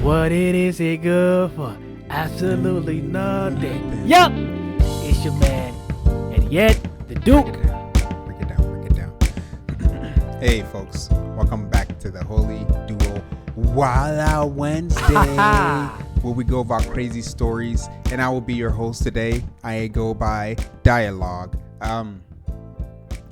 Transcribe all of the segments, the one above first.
What is it good for? Absolutely nothing. Yup, it's your man, and yet the Duke. Break it down. Hey, folks, welcome back to the Holy Duo Wild Out Wednesday, where we go about crazy stories. And I will be your host today. I go by Dialogue.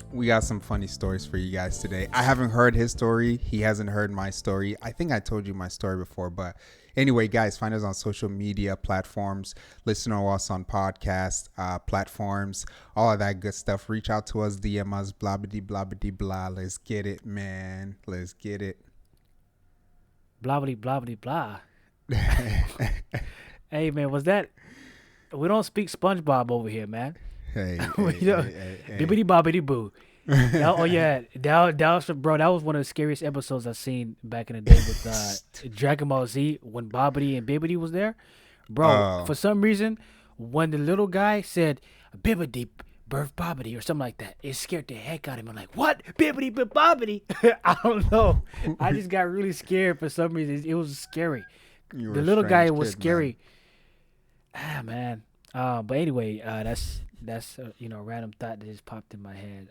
We got some funny stories for you guys today. I haven't heard his story. He hasn't heard my story. I think I told you my story before, but anyway, guys, find us on social media platforms. Listen to us on podcast platforms, all of that good stuff. Reach out to us, DM us, blah, blah, blah, blah, blah. Let's get it, man. Let's get it. Blah, blah, blah, blah, blah. Hey, man, was that... We don't speak SpongeBob over here, man. Hey, Bibbidi bobbidi boo. Oh yeah, that was, bro. That was one of the scariest episodes I've seen back in the day with Dragon Ball Z when Bobbidi and Bibbidi was there, bro. For some reason, when the little guy said Bibbidi birth Bobbidi or something like that, it scared the heck out of him. I'm like, what? Bibbidi Bobbidi? I don't know. I just got really scared for some reason. It was scary. The little guy was scary. Man. But anyway, that's random thought that just popped in my head.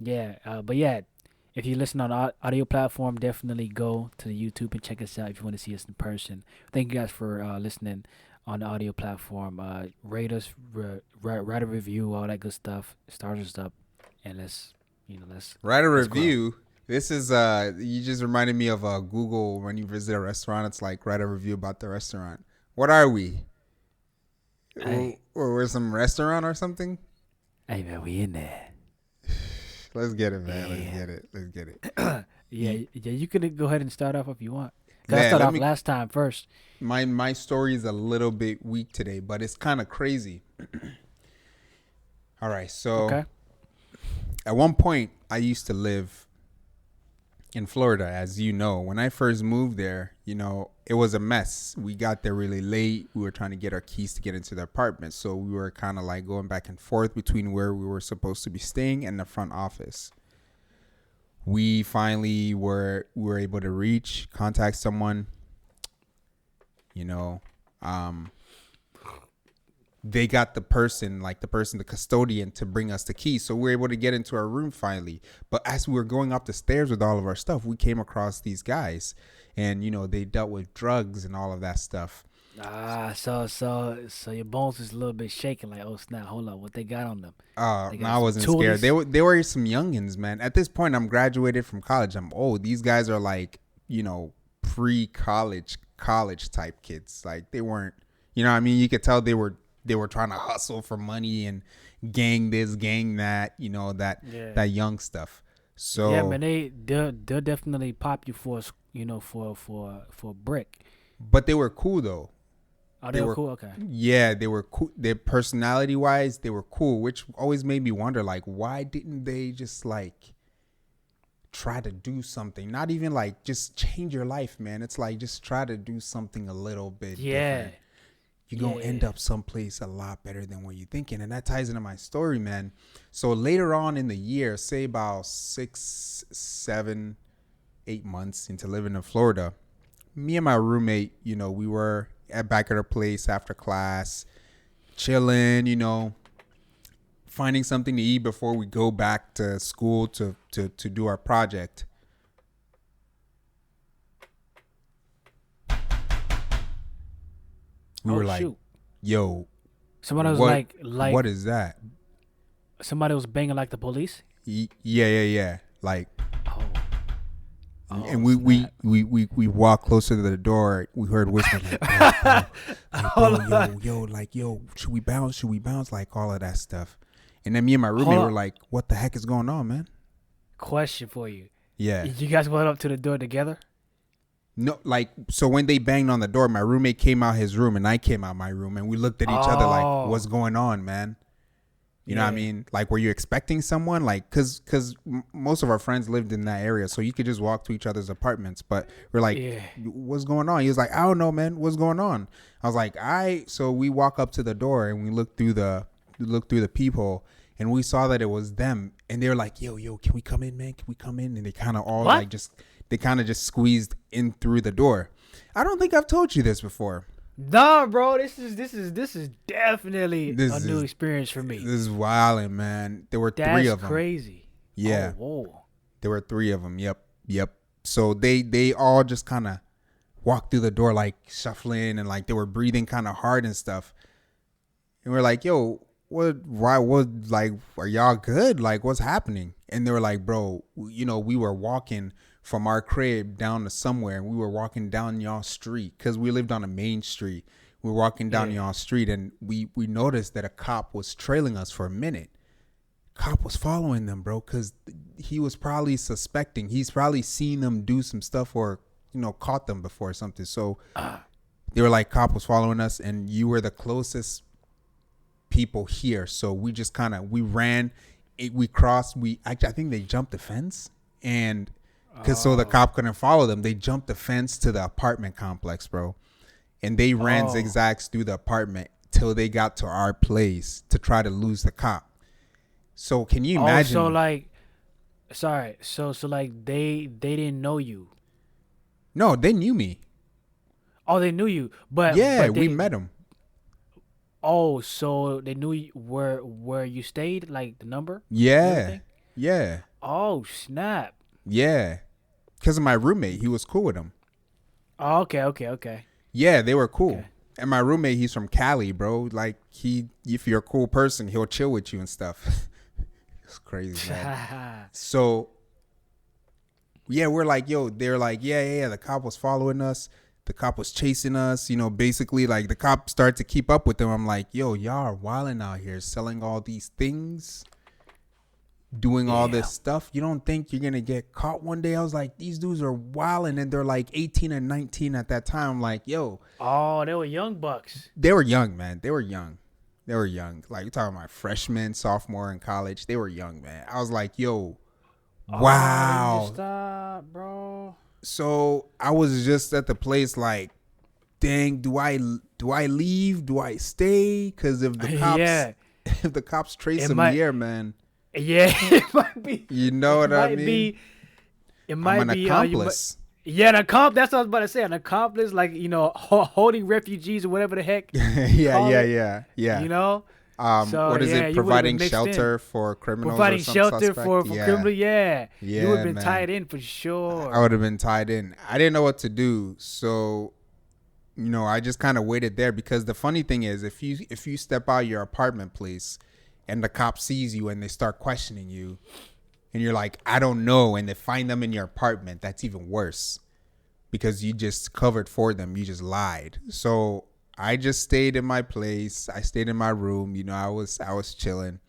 But if you listen on audio platform, definitely go to the YouTube and check us out if you want to see us in person. Thank you guys for listening on the audio platform. Rate us, write a review, all that good stuff. Start us up, and let's write a review. This is you just reminded me of Google when you visit a restaurant. It's like write a review about the restaurant. What are we? Or we're some restaurant or something? Hey man, we in there. Let's get it, man. Yeah. Let's get it. Yeah. You could go ahead and start off if you want. I started off last time first. My story is a little bit weak today, but it's kind of crazy. All right, so at one point I used to live in Florida, as you know. When I first moved there, it was a mess. We got there really late. We were trying to get our keys to get into the apartment. So we were kind of like going back and forth between where we were supposed to be staying and the front office. We finally were able to contact someone. They got the custodian to bring us the keys. So we were able to get into our room finally. But as we were going up the stairs with all of our stuff, we came across these guys. And, they dealt with drugs and all of that stuff. So your bones was a little bit shaking. Like, oh, snap, hold up. What they got on them? I wasn't scared. They were some youngins, man. At this point, I'm graduated from college. I'm old. These guys are like, pre-college, college type kids. Like, they weren't, you could tell they were trying to hustle for money and gang this, gang that, that young stuff. So yeah, man, they'll definitely pop you for a brick. But they were cool though. Oh, they were cool. Okay. Yeah, they were cool. Their personality wise, they were cool, which always made me wonder, like, why didn't they just like try to do something? Not even like just change your life, man. It's like just try to do something a little bit different. You're going to end up someplace a lot better than what you're thinking. And that ties into my story, man. So later on in the year, say about 6, 7, 8 months into living in Florida, me and my roommate, we were back at our place after class, chilling, finding something to eat before we go back to school to do our project. We were like, yo, somebody was like, what is that? Somebody was banging like the police? Yeah. Like, and we walked closer to the door. We heard whispering like, yo, should we bounce? Like all of that stuff. And then me and my roommate were like, what the heck is going on, man? Question for you. Yeah. You guys went up to the door together? No, so when they banged on the door, my roommate came out his room and I came out my room and we looked at each other like, what's going on, man? You know what I mean? Like, were you expecting someone? Like, cause most of our friends lived in that area, so you could just walk to each other's apartments. But we're like, what's going on? He was like, I don't know, man. What's going on? I was like, so we walk up to the door and we look through the peephole and we saw that it was them. And they were like, yo, can we come in, man? Can we come in? And they kind of all they kind of just squeezed in through the door. I don't think I've told you this before. Nah, bro, this is definitely a This new is experience for this me. is wilding, man. There were three That's of them. crazy. Oh, Yeah, whoa. there were three of them. Yep. So they all just kind of walked through the door like shuffling and like they were breathing kind of hard and stuff. And we're like, yo, what, like, are y'all good? Like, what's happening? And they were like, bro, we were walking from our crib down to somewhere and we were walking down y'all street because we lived on a main street. We were walking down y'all street and we noticed that a cop was trailing us for a minute. Cop was following them, bro, because he was probably suspecting. He's probably seen them do some stuff or, caught them before or something. So they were like, cop was following us and you were the closest people here, so we just we ran, we crossed, I think they jumped the fence, and so the cop couldn't follow them, they jumped the fence to the apartment complex, bro, and they ran zigzags through the apartment till they got to our place to try to lose the cop. So can you imagine? So like, sorry, so like they didn't know you. No, they knew me. Oh, they knew you, but we met them. Oh, so they knew where you stayed, like the number? Yeah. Oh, snap. Yeah. Because of my roommate. He was cool with him. Oh, okay. Yeah, they were cool. Okay. And my roommate, he's from Cali, bro. Like, if you're a cool person, he'll chill with you and stuff. It's crazy, man. So, yeah, we're like, yo, they're like, yeah, the cop was following us. The cop was chasing us, basically like the cop started to keep up with them. I'm like, yo, y'all are wilding out here selling all these things, doing all this stuff. You don't think you're going to get caught one day? I was like, these dudes are wilding and they're like 18 and 19 at that time. I'm like, yo. Oh, they were young bucks. They were young, man. They were young. Like, you're talking about freshman, sophomore in college. They were young, man. I was like, yo, wow. Stop, bro. So I was just at the place like, dang, do I leave? Do I stay? Because if the cops trace him here, man. Yeah, it might be. You know what I mean? It might I'm an be accomplice. An accomplice. That's what I was about to say. An accomplice, like holding refugees or whatever the heck. Yeah. What is it? Providing shelter for criminals. Providing shelter suspect? for criminals. Yeah. You would have been man. tied in for sure. I would have been tied in. I didn't know what to do, so I just kind of waited there because the funny thing is, if you step out your apartment place, and the cop sees you and they start questioning you, and you're like, I don't know, and they find them in your apartment, that's even worse because you just covered for them. You just lied. So I just stayed in my place. I stayed in my room. I was chilling.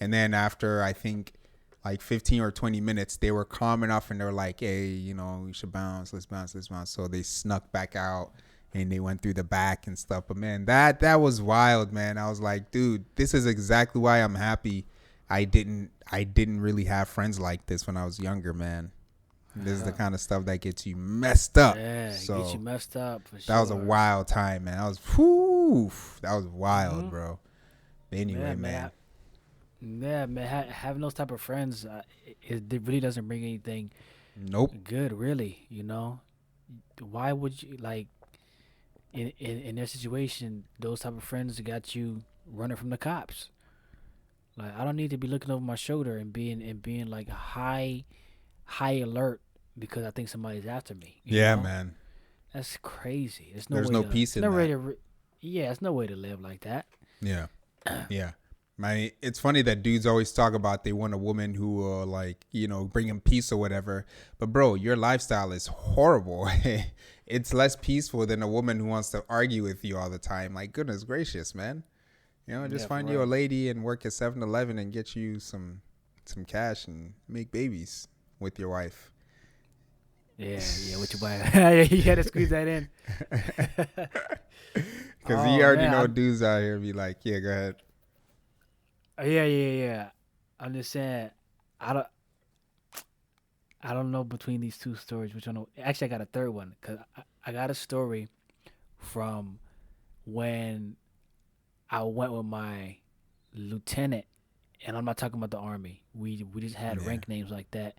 And then after, I think, like 15 or 20 minutes, they were calm enough and they were like, hey, we should bounce. Let's bounce. So they snuck back out and they went through the back and stuff. But, man, that was wild, man. I was like, dude, this is exactly why I'm happy I didn't really have friends like this when I was younger, man. This is the kind of stuff that gets you messed up. Yeah, so gets you messed up for sure. That was a wild time, man. That was wild, bro. Anyway, man. Yeah, man. Having those type of friends, it really doesn't bring anything. Nope. Good, really. Why would you like? In their situation, those type of friends got you running from the cops. Like, I don't need to be looking over my shoulder and being like high alert because I think somebody's after me. You know? Man. That's crazy. There's no peace in that. There's no way to live like that. Yeah. Yeah. It's funny that dudes always talk about they want a woman who will bring them peace or whatever. But bro, your lifestyle is horrible. It's less peaceful than a woman who wants to argue with you all the time. Like, goodness gracious, man. Just find you a lady and work at 7-Eleven and get you some cash and make babies with your wife. Yeah, with your wife. You had to squeeze that in. Because you already know dudes out here be like, yeah, go ahead. Yeah. I'm just saying, I don't know between these two stories which I know. Actually, I got a third one because I got a story from when I went with my lieutenant, and I'm not talking about the Army. We just had rank names like that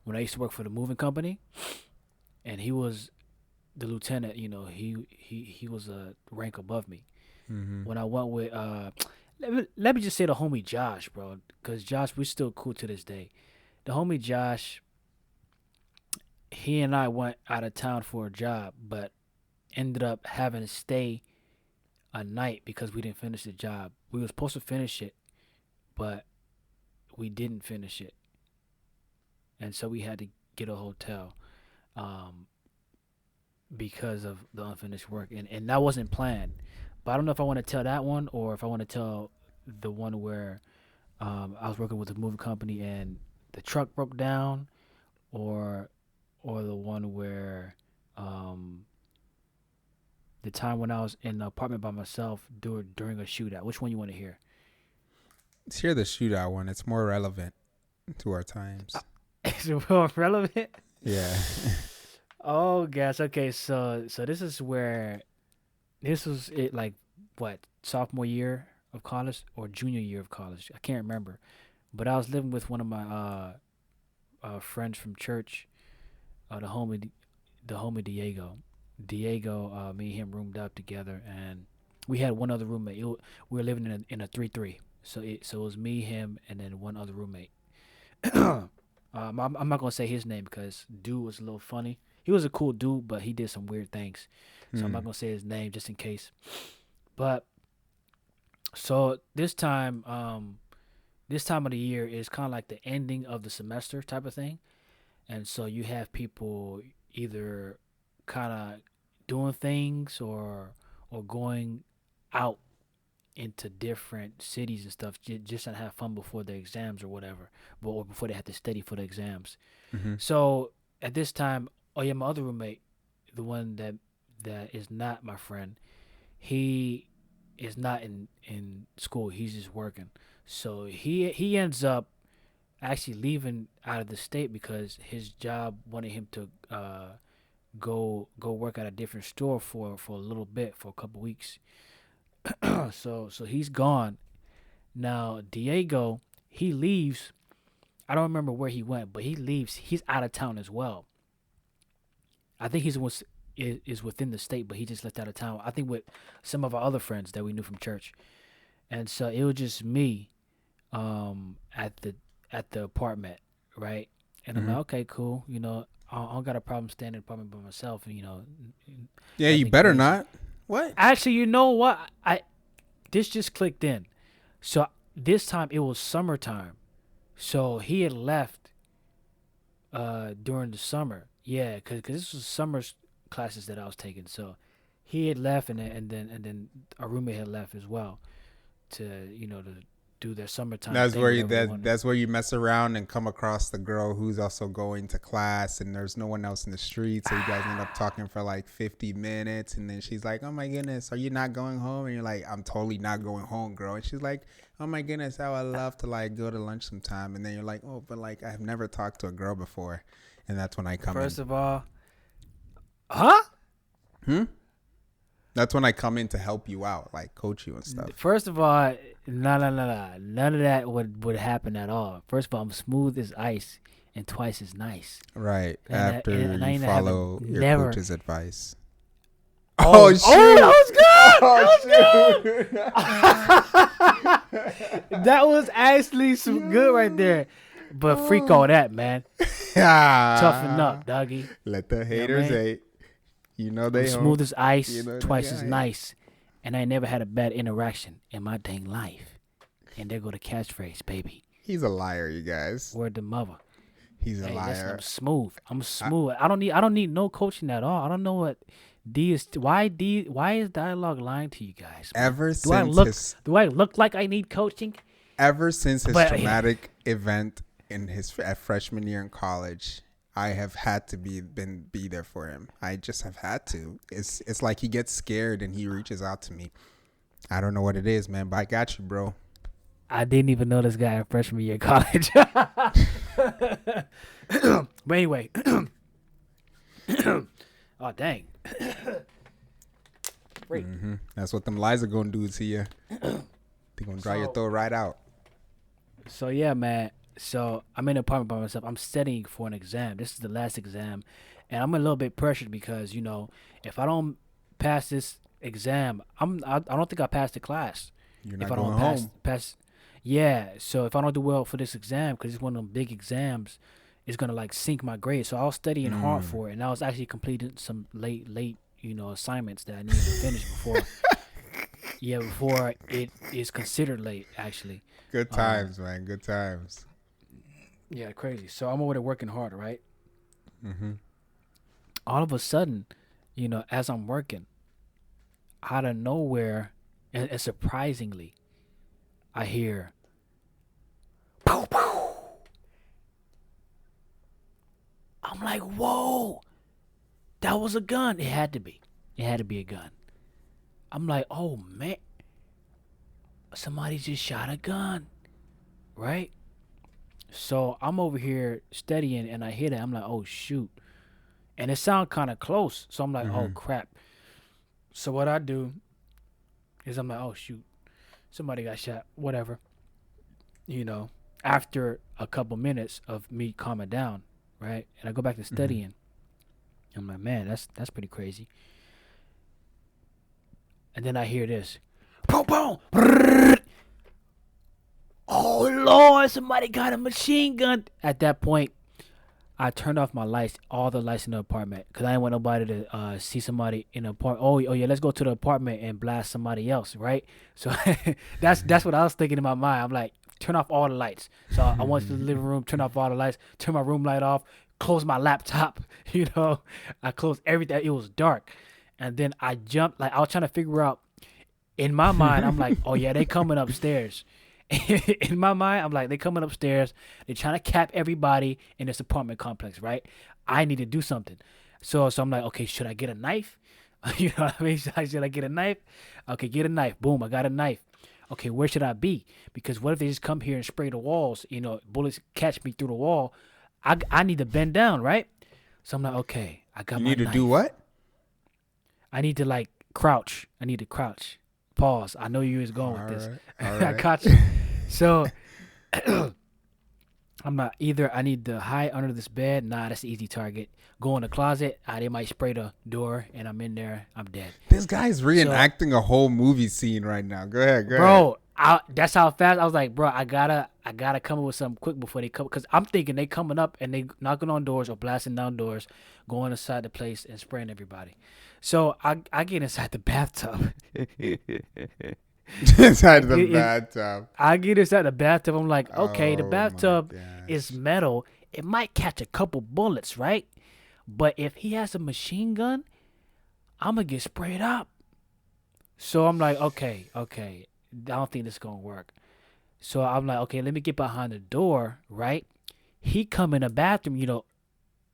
when I used to work for the moving company, and he was the lieutenant, he was a rank above me. Mm-hmm. When I went with let me just say the homie Josh, bro, because Josh, we're still cool to this day. The homie Josh, he and I went out of town for a job, but ended up having to stay a night because we didn't finish the job. We were supposed to finish it, but we didn't finish it, and so we had to get a hotel um, because of the unfinished work, and that wasn't planned. But I don't know if I want to tell that one or if I want to tell the one where I was working with a movie company and the truck broke down, or the one where um, the time when I was in the apartment by myself during a shootout. Which one you want to hear? Let's hear the shootout one. It's more relevant to our times. Is it more relevant? Yeah. Oh gosh. Okay. So this was it, like what, sophomore year of college or junior year of college? I can't remember. But I was living with one of my friends from church, the homie Diego. Me and him roomed up together, and we had one other roommate. We were living in a 3-3. So it was me, him, and then one other roommate. I'm not gonna say his name because dude was a little funny. He was a cool dude, but he did some weird things. So I'm not gonna say his name just in case. But so this time of the year is kind of like the ending of the semester type of thing, and so you have people either kind of doing things or going out into different cities and stuff just to have fun before the exams or whatever, or before they have to study for the exams. Mm-hmm. So at this time, oh yeah, my other roommate, the one that is not my friend, he is not in school. He's just working. So he ends up actually leaving out of the state because his job wanted him to go work at a different store for a little bit, for a couple weeks. So he's gone. Now Diego, he leaves. I don't remember where he went, but he leaves. He's out of town as well. I think is within the state, but he just left out of town. I think with some of our other friends that we knew from church, and so it was just me, at the apartment, right? And I'm Mm-hmm. like, okay, cool. I don't got a problem staying in the apartment by myself, and Yeah, you nothing better crazy. not. What? Actually, you know what? This just clicked in. So this time it was summertime. So he had left during the summer. Yeah, cause this was summer classes that I was taking. So he had left, and then our roommate had left as well to do their summertime That's thing, where you whatever they wanted. that's where you mess around and come across the girl who's also going to class, and there's no one else in the street, so you guys end up talking for like 50 minutes, and then she's like, "Oh my goodness, are you not going home?" And you're like, "I'm totally not going home, girl." And she's like, "Oh my goodness, I would love to like go to lunch sometime." And then you're like, "Oh, but like I've never talked to a girl before," and that's when I come First in. of all, huh? Hmm? That's when I come in to help you out, like coach you and stuff. First of all, no, none of that would happen at all. First of all, I'm smooth as ice and twice as nice. Right And after I you ain't follow having your never. coach's advice. Oh, Shoot! that was good. Oh That was good. That was actually some good right there. But freak all that, man. Toughen up, doggy. Let the You know what I haters mean? hate. You know I'm they smooth as ice, You know, twice yeah, as yeah. nice, and I never had a bad interaction in my dang life. And there go the catchphrase, baby. He's a liar, you guys. Word to mother. He's a Hey, listen, liar. I'm smooth. I'm smooth. I don't need no coaching at all. I don't know what D is. Why is dialogue lying to you guys, man? Ever Do I look like I need coaching? since his traumatic event in his freshman year in college, I have had to be there for him. I just have had to. It's like he gets scared and he reaches out to me. I don't know what it is, man, but I got you, bro. I didn't even know this guy in freshman year of college. But anyway. Oh, dang. Freak. Mm-hmm. That's what them lies are gonna do to you. They're gonna dry your throat right out. So yeah, man. So I'm in an apartment by myself. I'm studying for an exam. This is the last exam, and I'm a little bit pressured because if I don't pass this exam, I don't think I passed the class. You're If not I going don't home. pass, yeah. So if I don't do well for this exam, because it's one of them big exams, it's gonna like sink my grade. So I was studying hard Mm. for it, and I was actually completing some late assignments that I needed to finish before before it is considered late actually. Good Um, times, man. Good times. yeah, crazy. So I'm over there working hard, right? Mm-hmm. All of a sudden, as I'm working, out of nowhere, and surprisingly, I hear pow pow. I'm like, whoa, that was a gun. It had to be. It had to be a gun. I'm like, oh man, somebody just shot a gun, right? So I'm over here studying, and I hear that. I'm like, oh shoot, and it sounds kind of close. So I'm like, oh Mm-hmm. crap. So what I do is I'm like, oh shoot, somebody got shot. Whatever, you know. After a couple minutes of me calming down, right, and I go back to Mm-hmm. studying. I'm like, man, that's pretty crazy. And then I hear this, boom, boom. Oh Lord, somebody got a machine gun. At that point, I turned off my lights, all the lights in the apartment, because I didn't want nobody to see somebody in the apartment. Oh yeah, let's go to the apartment and blast somebody else, right? So that's what I was thinking in my mind. I'm like, turn off all the lights. So I went to the living room, turn off all the lights, turn my room light off, close my laptop. I closed everything. It was dark, and then I jumped. Like I was trying to figure out. In my mind, I'm like, oh yeah, they coming upstairs. In my mind, I'm like, they coming upstairs. They're trying to cap everybody in this apartment complex, right? I need to do something. So I'm like, okay, should I get a knife? You know what I mean? Should I get a knife? Okay, get a knife. Boom, I got a knife. Okay, where should I be? Because what if they just come here and spray the walls? Bullets catch me through the wall. I need to bend down, right? So I'm like, okay, I got You my need to do knife. what? I need to like crouch. I need to crouch. Pause. I know you was going All with this. right. All I right. caught you. So I'm not either. I need to hide under this bed. Nah, that's an easy target. Go in the closet. They might spray the door, and I'm in there. I'm dead. This guy's So, reenacting a whole movie scene right now. Go ahead. Go ahead. bro, that's how fast I was like, bro. I gotta come up with something quick before they come, because I'm thinking they coming up and they knocking on doors or blasting down doors, going inside the place and spraying everybody. So I get inside the bathtub. I Inside the get in, bathtub. I get inside the bathtub. I'm like, okay, the Oh my bathtub is gosh. metal. It might catch a couple bullets, right? But if he has a machine gun, I'm gonna get sprayed up. So I'm like, okay. I don't think this is gonna work. So I'm like, okay, let me get behind the door, right? He come in the bathroom,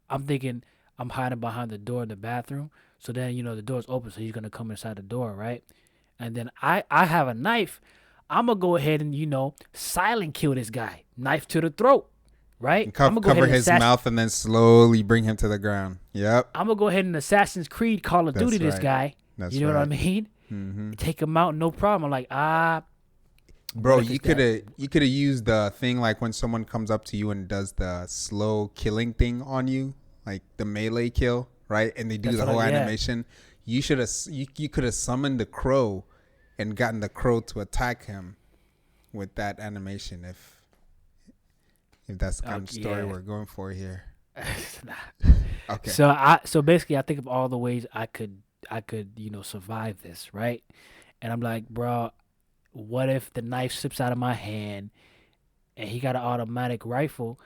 I'm thinking I'm hiding behind the door in the bathroom. So then, the door's open, so he's gonna come inside the door, right? And then I have a knife. I'm gonna go ahead and silent kill this guy, knife to the throat, right? And I'm gonna go ahead cover and his mouth and then slowly bring him to the ground. Yep. I'm gonna go ahead and Assassin's Creed Call of Duty That's this right. guy. That's You know what I right. mean? Mm-hmm. Take him out, no problem. I'm like, Bro, what if you it's could that? have used the thing like when someone comes up to you and does the slow killing thing on you, like the melee kill, right? And they do That's the what whole I, yeah. animation. You should have you could have summoned the crow and gotten the crow to attack him with that animation if that's the kind of story Yeah. we're going for here. Nah. Okay. So basically I think of all the ways I could survive this, right? And I'm like, bro, what if the knife slips out of my hand and he got an automatic rifle?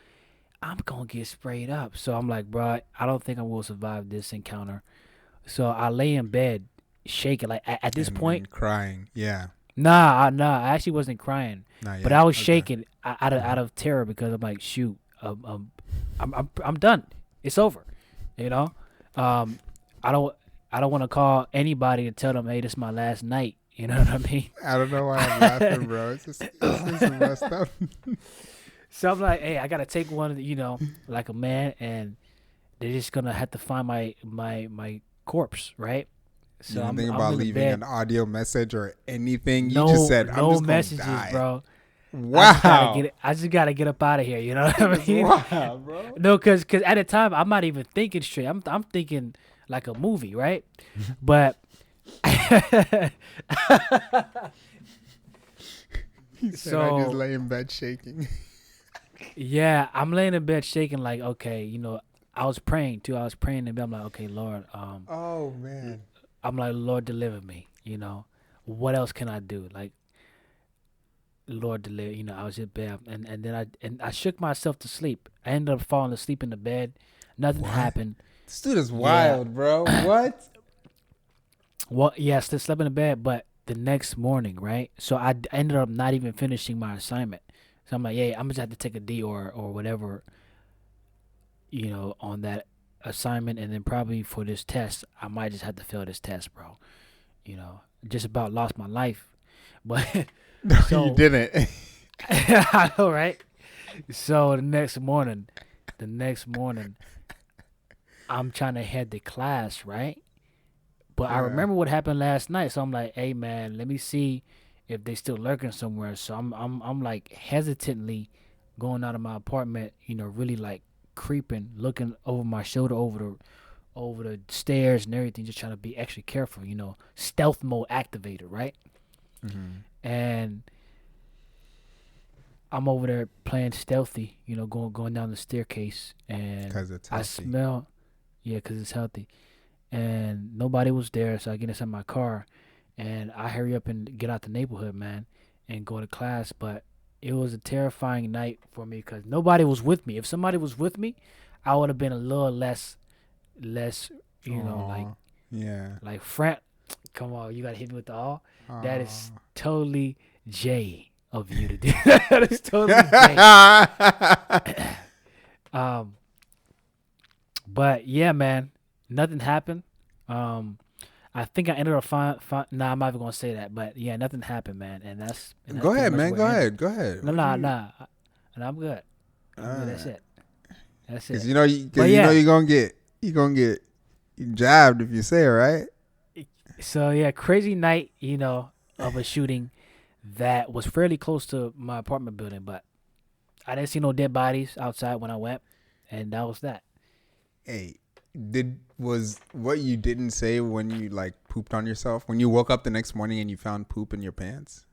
I'm gonna get sprayed up. So I'm like, bro, I don't think I'm gonna survive this encounter. So I lay in bed shaking. Like at this point, And crying. Yeah. nah, I actually wasn't crying, Not but yet. I was Okay. shaking out of terror, because I'm like, shoot, I'm done. It's over. You know, um, I don't want to call anybody to tell them, hey, this is my last night. You know what I mean? I don't know why I'm laughing, bro. It's just messed up. So I'm like, hey, I gotta take one, like a man, and they're just gonna have to find my corpse, right? You So didn't think I'm about in the leaving bed. an audio message or anything. You No, just said, "I'm no just gonna messages, die." bro. Wow. I just gotta get up out of here. You know what I mean? Wow, bro. No, cause at the time I'm not even thinking straight. I'm thinking like a movie, right? But He said I just lay in bed shaking. yeah, I'm laying in bed shaking like, okay, I was praying too. I was praying and I'm like, okay, Lord, Oh man. I'm like, Lord, deliver me. What else can I do? Like, Lord, deliver. I was in bed, and then I shook myself to sleep. I ended up falling asleep in the bed. Nothing What? happened. This dude is wild, bro. What? Well, yeah, still slept in the bed, but the next morning, right? So I ended up not even finishing my assignment. So I'm like, yeah, I'm just have to take a D or whatever, on that assignment, and then probably for this test, I might just have to fail this test, bro. Just about lost my life, but No, so, you didn't. I know, right? So the next morning, I'm trying to head to class, right? But I remember what happened last night, so I'm like, "Hey, man, let me see if they still lurking somewhere." So I'm like hesitantly going out of my apartment, really like creeping, looking over my shoulder, over the stairs and everything, just trying to be extra careful, stealth mode activated, right? Mm-hmm. And I'm over there playing stealthy, going down the staircase, and 'Cause it's I healthy. smell, yeah, 'cause it's healthy, and nobody was there, so I get inside my car, and I hurry up and get out the neighborhood, man, and go to class. But it was a terrifying night for me because nobody was with me. If somebody was with me, I would have been a little less, Aw, yeah. like friend. Come on, you gotta hit me with the all. That is totally Jay of you to do. That is totally Jay. But yeah, man, nothing happened. I think I ended up nah, I'm not even gonna say that, but yeah, nothing happened, man, and that's Go pretty ahead, much man. where Go it ended. ahead. Go ahead. No, nah, and I'm good. That's it. That's Because it. you know, But yeah, you're gonna get jabbed if you say it, right? so yeah, crazy night, of a shooting that was fairly close to my apartment building, but I didn't see no dead bodies outside when I went, and that was that. Hey, was what you didn't say when you like pooped on yourself when you woke up the next morning and you found poop in your pants?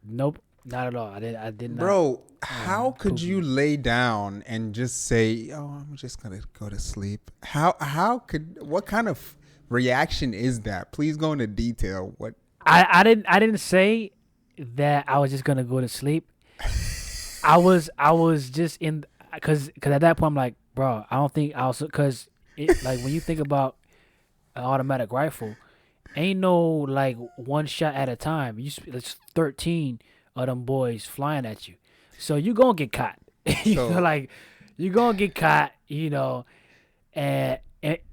Nope, not at all. I did not. Bro, how could poop. you lay down and just say, "Oh, I'm just gonna go to sleep"? What kind of reaction is that? Please go into detail. What? I didn't say that I was just gonna go to sleep. I was just in because at that point I'm like, bro, I don't think I was because it like when you think about an automatic rifle, ain't no like one shot at a time. It's 13 of them boys flying at you, so you gonna get caught. Like you gonna get caught. And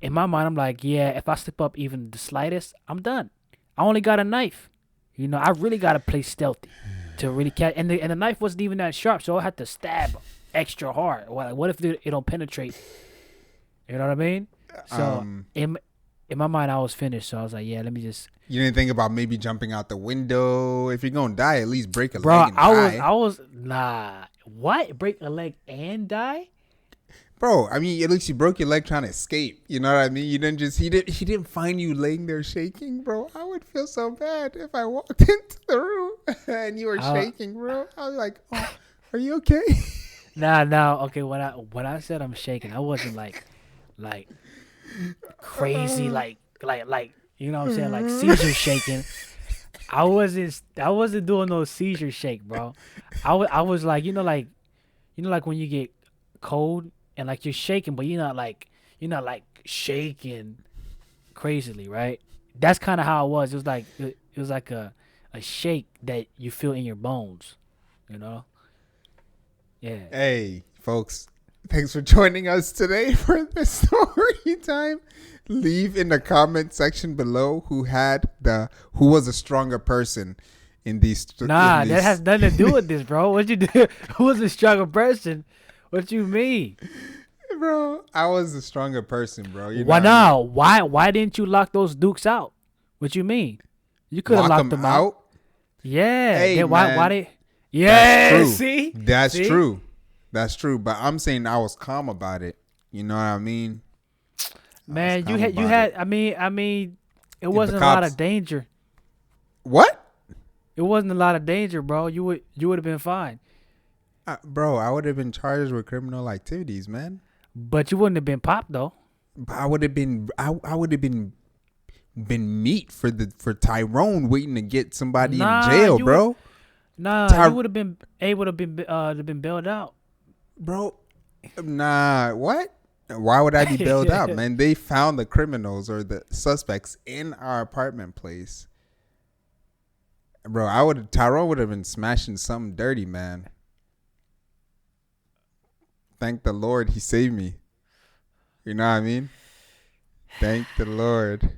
in my mind I'm like, yeah, if I slip up even the slightest, I'm done. I only got a knife. I really gotta play stealthy to really catch. And the knife wasn't even that sharp, so I had to stab extra hard. What if it don't penetrate? You know what I mean? So in my mind, I was finished. So I was like, yeah, let me just. You didn't think about maybe jumping out the window? If you're gonna die, at least break a Bro, leg and die. I was nah. What? Break a leg and die? Bro, I mean, at least you broke your leg trying to escape. You know what I mean? You didn't just he didn't find you laying there shaking, bro. I would feel so bad if I walked into the room and you were shaking, bro. I was like, oh, are you okay? Nah. Okay, when I said I'm shaking, I wasn't like crazy, like you know what I'm saying, like seizure shaking. I wasn't doing no seizure shake, bro. I was like, like when you get cold and like you're shaking, but you're not like shaking crazily, right? That's kind of how it was. It was like a shake that you feel in your bones, Yeah. Hey, folks, thanks for joining us today for the story time. Leave in the comment section below who was a stronger person in these. Nah, that has nothing to do with this, bro. What you do? Who was a stronger person? What you mean? Bro, I was a stronger person, bro. Why now? Why didn't you lock those dukes out? What you mean? You could have locked them out. Yeah. Hey, Why man. they? Yeah, see? That's true. That's true. But I'm saying I was calm about it. You know what I mean? Man, you had. I mean, it wasn't a lot of danger. What? It wasn't a lot of danger, bro. You would have been fine. Bro, I would have been charged with criminal activities, man. But you wouldn't have been popped though. But I would have been. I would have been meat for Tyrone waiting to get somebody in jail, bro. You would have been able to been bailed out, bro. Nah, what? Why would I be bailed out, man? They found the criminals or the suspects in our apartment place, bro. Tyrone would have been smashing something dirty, man. Thank the Lord he saved me. You know what I mean? Thank the Lord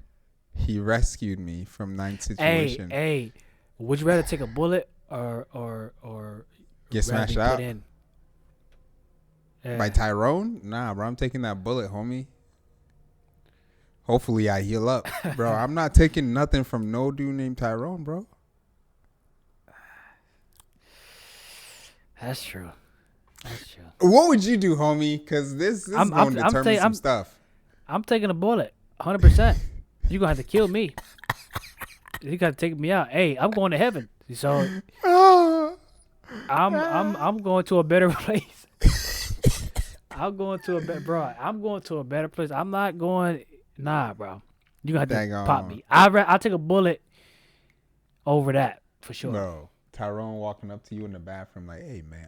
he rescued me from that situation. Hey, would you rather take a bullet or get smashed out by Tyrone? Nah, bro, I'm taking that bullet, homie. Hopefully I heal up, bro. I'm not taking nothing from no dude named Tyrone, bro. That's true. What would you do, homie? Because this is going to determine some stuff. I'm taking a bullet, 100%. You're going to have to kill me. You got to take me out. Hey, I'm going to heaven. So I'm going to a better place. I'm going to a better place. I'm not going. Nah, bro. You got to pop me. I'll take a bullet over that for sure. Bro, Tyrone walking up to you in the bathroom like, hey, man,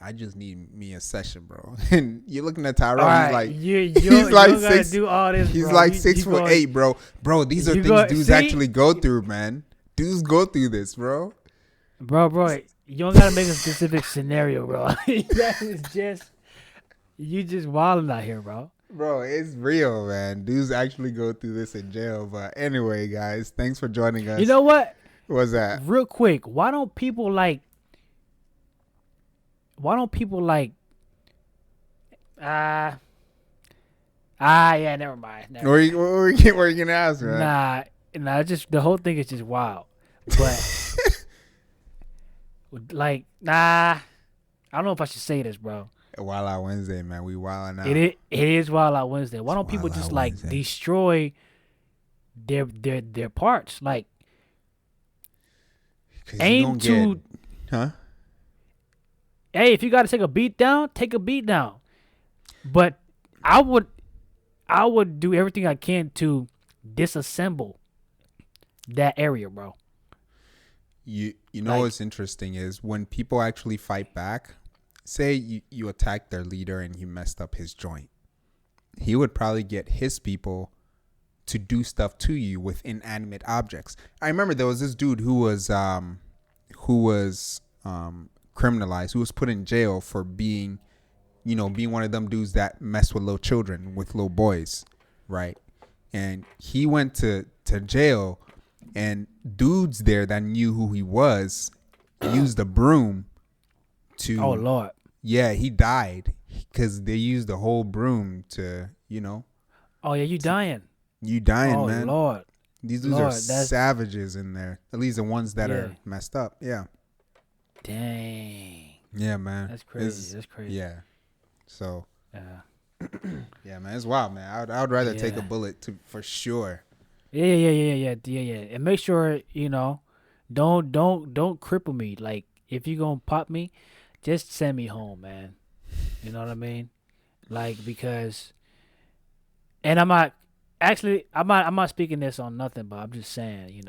I just need me a session, bro. And you're looking at Tyrone. Right, he's like, he's like 6. Do all this, he's bro. Like 6'8", bro. Bro, these are things dudes actually go through, man. Dudes go through this, bro. Bro, you don't gotta make a specific scenario, bro. That is just you just wilding out here, bro. Bro, it's real, man. Dudes actually go through this in jail. But anyway, guys, thanks for joining us. You know what? What's that? Real quick, why don't people like? Yeah, never mind. What are you gonna ask, man? Nah, just the whole thing is just wild. But like, I don't know if I should say this, bro. Wild Out Wednesday, man. We wilding out. It is Wild Out Wednesday. Why don't people just like destroy their parts? Like, aim to, huh? Hey, if you got to take a beat down, take a beat down. But I would do everything I can to disassemble that area, bro. You know what's interesting is when people actually fight back. Say you attacked their leader and you messed up his joint. He would probably get his people to do stuff to you with inanimate objects. I remember there was this dude who was criminalized, who was put in jail for being one of them dudes that mess with little children, with little boys, right? And he went to jail, and dudes there that knew who he was used a broom to. Oh Lord. Yeah, he died because they used the whole broom to, Oh yeah, you dying. You dying, man. Oh Lord. These dudes are savages in there. At least the ones that are messed up. Yeah. Dang. Yeah, man. That's crazy. That's crazy. Yeah. So. Yeah. Yeah, man. It's wild, man. I would rather take a bullet for sure. Yeah. And make sure don't cripple me. Like if you gonna pop me, just send me home, man. You know what I mean? Like because, and I'm not speaking this on nothing, but I'm just saying,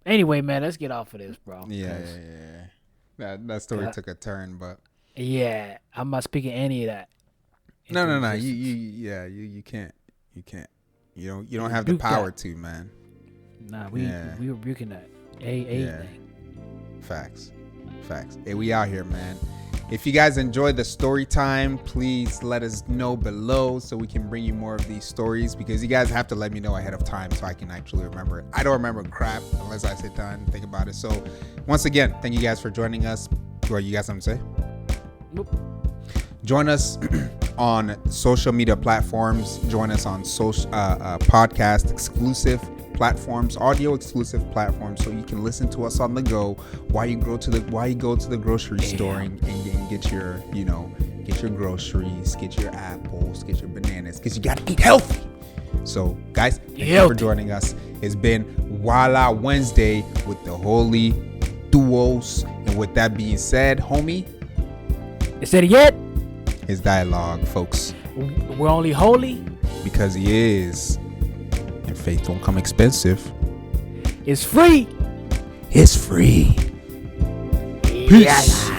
Anyway, man, let's get off of this, bro. Yeah. That story took a turn, but. Yeah, I'm not speaking any of that. No. You can't. You don't have the power to, man. Nah, we rebuking that. Thing. Facts. Hey, we out here, man. If you guys enjoyed the story time, please let us know below so we can bring you more of these stories, because you guys have to let me know ahead of time so I can actually remember it. I don't remember crap unless I sit down and think about it. So once again, thank you guys for joining us. What, you got something to say? Nope. Join us on social media platforms. Join us on social podcast exclusive platforms, audio exclusive platforms, so you can listen to us on the go while you go to the grocery store and get your, you know, get your groceries, get your apples, get your bananas, because you got to eat healthy. So, guys, thank you for joining us. It's been Wala Wednesday with the Holy Duos. And with that being said, homie, is that it yet? His dialogue, folks. We're only holy because he is. And faith don't come expensive. It's free. It's free. Peace. Yes.